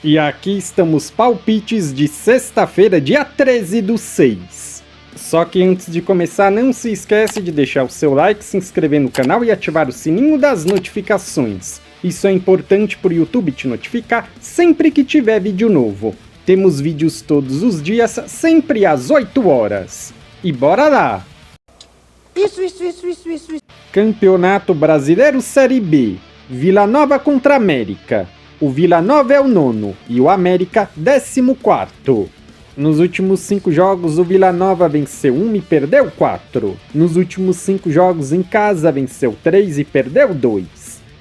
E aqui estamos palpites de sexta-feira, dia 13/6. Só que antes de começar, não se esquece de deixar o seu like, se inscrever no canal e ativar o sininho das notificações. Isso é importante para o YouTube te notificar sempre que tiver vídeo novo. Temos vídeos todos os dias, sempre às 8 horas. E bora lá! Isso. Campeonato Brasileiro Série B. Vila Nova contra América. O Vila Nova é o 9º e o América 14º. Nos últimos 5 jogos, o Vila Nova venceu 1 e perdeu 4. Nos últimos 5 jogos em casa, venceu 3 e perdeu 2.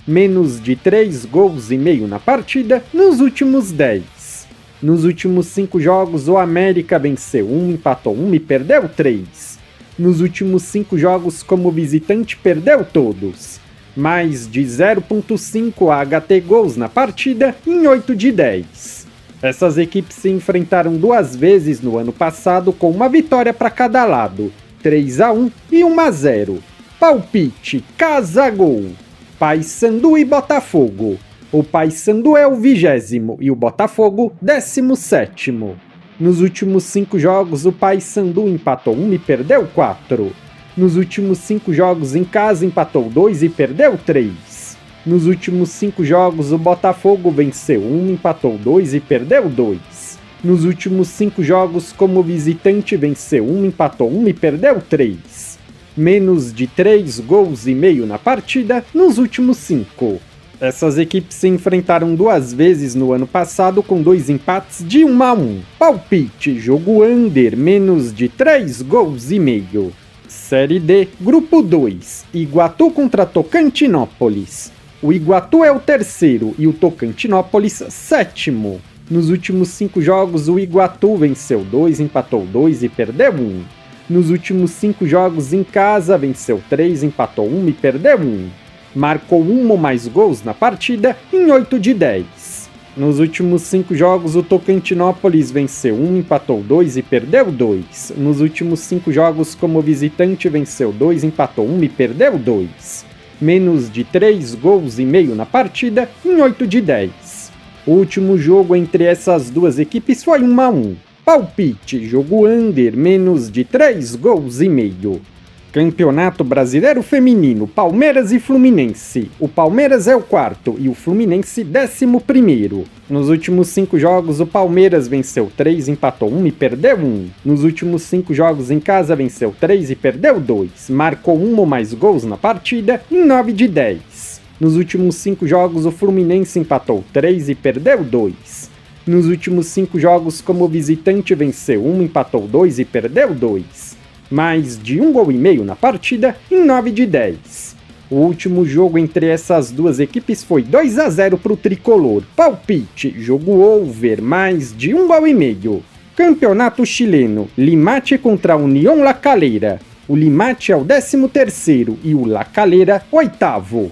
Menos de 3 gols e meio na partida nos últimos 10. Nos últimos 5 jogos, o América venceu 1, empatou 1 e perdeu 3. Nos últimos 5 jogos como visitante, perdeu todos. Mais de 0.5 HT gols na partida em 8 de 10. Essas equipes se enfrentaram 2 vezes no ano passado com uma vitória para cada lado, 3-1 e 1-0. Palpite, casa gol, Paysandu e Botafogo. O Paysandu é o 20º e o Botafogo 17º. Nos últimos 5 jogos, o Paysandu empatou 1 e perdeu 4. Nos últimos 5 jogos em casa, empatou 2 e perdeu 3. Nos últimos 5 jogos, o Botafogo venceu 1, empatou 2 e perdeu 2. Nos últimos 5 jogos como visitante, venceu 1, empatou 1 e perdeu 3. Menos de 3 gols e meio na partida nos últimos 5. Essas equipes se enfrentaram 2 vezes no ano passado com 2 empates de 1-1. Palpite, jogo under, menos de 3 gols e meio. Série D, Grupo 2, Iguatu contra Tocantinópolis. O Iguatu é o 3º e o Tocantinópolis 7º. Nos últimos 5 jogos, o Iguatu venceu 2, empatou 2 e perdeu 1. Nos últimos 5 jogos em casa, venceu 3, empatou 1 e perdeu 1. Marcou 1 ou mais gols na partida em 8 de 10. Nos últimos 5 jogos, o Tocantinópolis venceu 1, empatou 2 e perdeu 2. Nos últimos 5 jogos como visitante, venceu 2, empatou 1 e perdeu 2. Menos de 3 gols e meio na partida em 8 de 10. O último jogo entre essas duas equipes foi 1-1. Palpite, jogo under, menos de 3 gols e meio. Campeonato Brasileiro Feminino, Palmeiras e Fluminense. O Palmeiras é o 4º e o Fluminense 11º. Nos últimos 5 jogos, o Palmeiras venceu 3, empatou 1 e perdeu 1. Nos últimos 5 jogos em casa, venceu 3 e perdeu 2. Marcou 1 ou mais gols na partida em 9 de 10. Nos últimos 5 jogos, o Fluminense empatou 3 e perdeu 2. Nos últimos 5 jogos como visitante, venceu 1, empatou 2 e perdeu 2. Mais de 1 gol e meio na partida em 9 de 10. O último jogo entre essas duas equipes foi 2-0 para o tricolor. Palpite, jogo over, mais de 1 gol e meio. Campeonato chileno, Limache contra Unión La Calera. O Limache é o 13º e o La Calera 8º.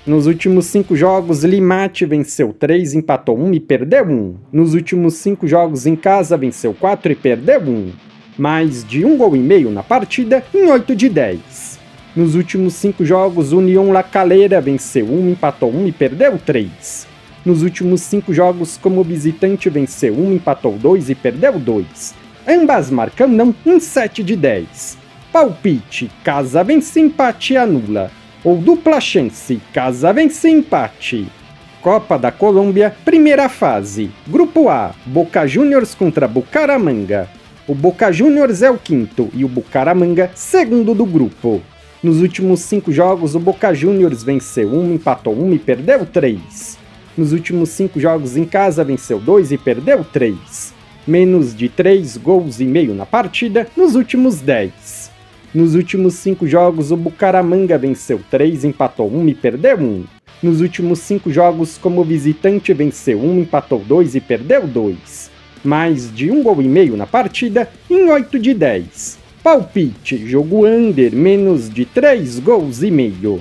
Nos últimos 5 jogos, Limache venceu 3, empatou 1 e perdeu 1. Nos últimos 5 jogos em casa, venceu 4 e perdeu 1. Mais de 1 gol e meio na partida em 8 de 10. Nos últimos 5 jogos, Unión La Calera venceu 1, empatou 1 e perdeu 3. Nos últimos 5 jogos como visitante, venceu 1, empatou 2 e perdeu 2. Ambas marcam em 7 de 10. Palpite, casa vence, empate anula. Ou dupla chance, casa vence, empate. Copa da Colômbia, primeira fase. Grupo A, Boca Juniors contra Bucaramanga. O Boca Juniors é o 5º e o Bucaramanga 2º do grupo. Nos últimos 5 jogos, o Boca Juniors venceu 1, empatou 1 e perdeu 3. Nos últimos 5 jogos em casa, venceu 2 e perdeu 3. Menos de 3 gols e meio na partida nos últimos 10. Nos últimos 5 jogos, o Bucaramanga venceu 3, empatou 1 e perdeu 1. Nos últimos 5 jogos como visitante, venceu 1, empatou 2 e perdeu 2. Mais de 1 gol e meio na partida em 8 de 10. Palpite, jogo under, menos de 3 gols e meio.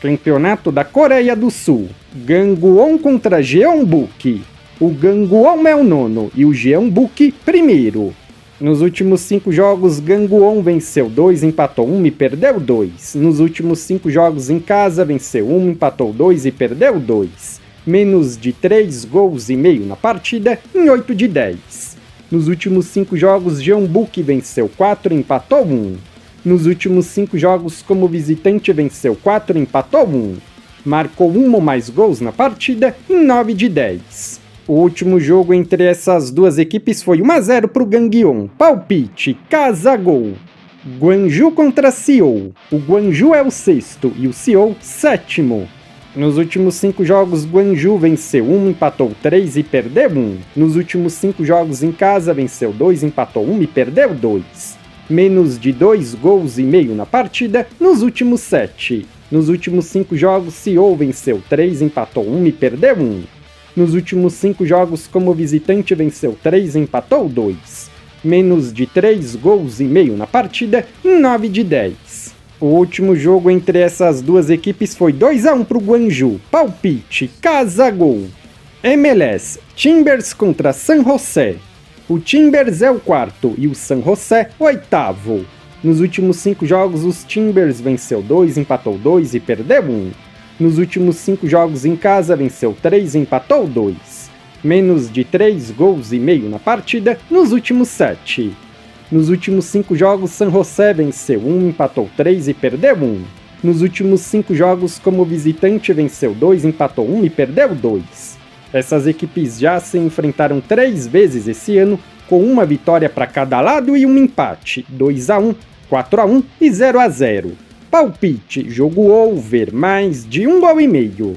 Campeonato da Coreia do Sul, Gangwon contra Jeonbuk. O Gangwon é o 9º e o Jeonbuk 1º. Nos últimos 5 jogos, Gangwon venceu 2, empatou 1 e perdeu 2. Nos últimos 5 jogos em casa, venceu 1, empatou 2 e perdeu 2. menos de 3 gols e meio na partida, em 8 de 10. Nos últimos 5 jogos, Jean Buck venceu 4 e empatou 1. Nos últimos 5 jogos como visitante venceu 4 e empatou 1. Marcou 1 ou mais gols na partida, em 9 de 10. O último jogo entre essas duas equipes foi 1-0 para o Gangwon. Palpite, casa, gol. Gwangju contra Seoul. O Gwangju é o sexto e o Seoul, sétimo. Nos últimos 5 jogos, Gwangju venceu 1, empatou 3 e perdeu 1. Nos últimos 5 jogos em casa, venceu 2, empatou 1 e perdeu 2. Menos de 2 gols e meio na partida, nos últimos 7. Nos últimos 5 jogos, Seoul venceu 3, empatou 1 e perdeu 1. Nos últimos 5 jogos como visitante, venceu 3 e empatou 2. Menos de 3 gols e meio na partida, em 9 de 10. O último jogo entre essas duas equipes foi 2-1 para o Gwangju. Palpite, casa, gol. MLS, Timbers contra San José. O Timbers é o quarto e o San José, o oitavo. Nos últimos 5 jogos, os Timbers venceu 2, empatou 2 e perdeu 1. Nos últimos 5 jogos em casa, venceu 3 e empatou 2. Menos de 3 gols e meio na partida, nos últimos 7. Nos últimos 5 jogos, San José venceu 1, empatou 3 e perdeu 1. Nos últimos 5 jogos como visitante, venceu 2, empatou 1 e perdeu 2. Essas equipes já se enfrentaram 3 vezes esse ano, com uma vitória para cada lado e um empate, 2-1, 4-1 e 0-0. Palpite, jogo over, mais de 1 gol e meio.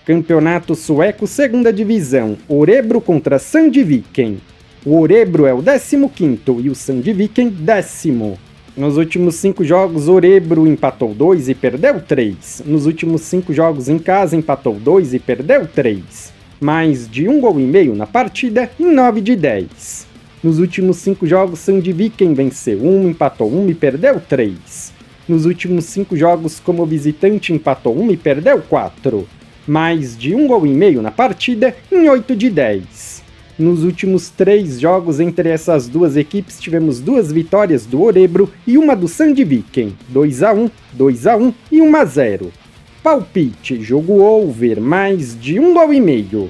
Campeonato Sueco, segunda divisão, Örebro contra Sandviken. O Örebro é o 15º e o Sandviken 10º. Nos últimos 5 jogos, Örebro empatou 2 e perdeu 3. Nos últimos 5 jogos em casa, empatou 2 e perdeu 3. Mais de 1 gol e meio na partida, em 9 de 10. Nos últimos 5 jogos, Sandviken venceu 1, empatou 1 e perdeu 3. Nos últimos 5 jogos como visitante, empatou 1 e perdeu 4. Mais de 1 gol e meio na partida, em 8 de 10. Nos últimos 3 jogos entre essas duas equipes, tivemos 2 vitórias do Örebro e uma do Sandviken, 2-1, 2-1 e 1-0. Palpite, jogo over, mais de 1 gol e meio.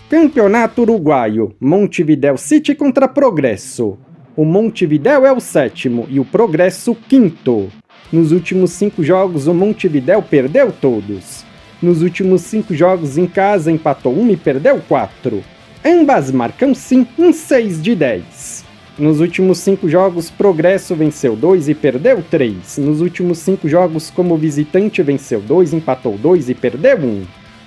Campeonato Uruguaio, Montevideo City contra Progresso. O Montevideo é o 7º e o Progresso 5º. Nos últimos 5 jogos, o Montevideo perdeu todos. Nos últimos 5 jogos em casa, empatou 1 e perdeu 4. Ambas marcam sim em 6 de 10. Nos últimos 5 jogos, Progresso venceu 2 e perdeu 3. Nos últimos 5 jogos como visitante, venceu 2, empatou 2 e perdeu 1.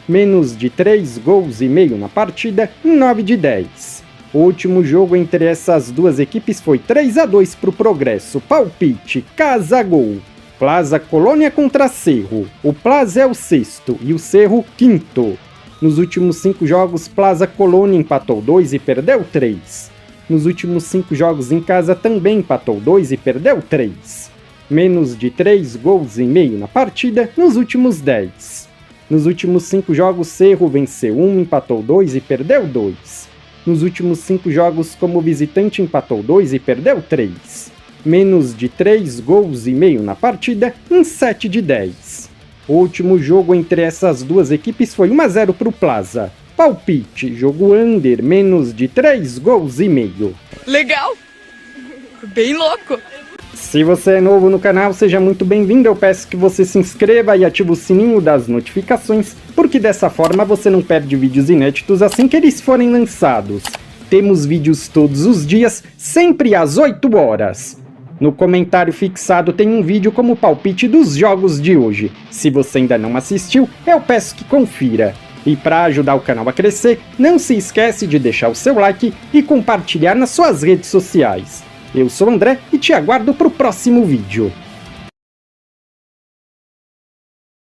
Menos de 3 gols e meio na partida, em 9 de 10. O último jogo entre essas duas equipes foi 3-2 para o Progresso. Palpite, casa, gol. Plaza Colônia contra Cerro. O Plaza é o 6º e o Cerro 5º. Nos últimos 5 jogos, Plaza Colônia empatou 2 e perdeu 3. Nos últimos 5 jogos em casa também empatou 2 e perdeu 3. Menos de 3 gols e meio na partida, nos últimos 10. Nos últimos 5 jogos, Cerro venceu 1, empatou 2 e perdeu 2. Nos últimos 5 jogos como visitante, empatou 2 e perdeu 3. Menos de 3 gols e meio na partida, em 7 de 10. O último jogo entre essas duas equipes foi 1-0 para o Plaza. Palpite, jogo under, menos de 3 gols e meio. Legal! Bem louco! Se você é novo no canal, seja muito bem-vindo. Eu peço que você se inscreva e ative o sininho das notificações, porque dessa forma você não perde vídeos inéditos assim que eles forem lançados. Temos vídeos todos os dias, sempre às 8 horas. No comentário fixado tem um vídeo como palpite dos jogos de hoje. Se você ainda não assistiu, eu peço que confira. E para ajudar o canal a crescer, não se esquece de deixar o seu like e compartilhar nas suas redes sociais. Eu sou o André e te aguardo para o próximo vídeo.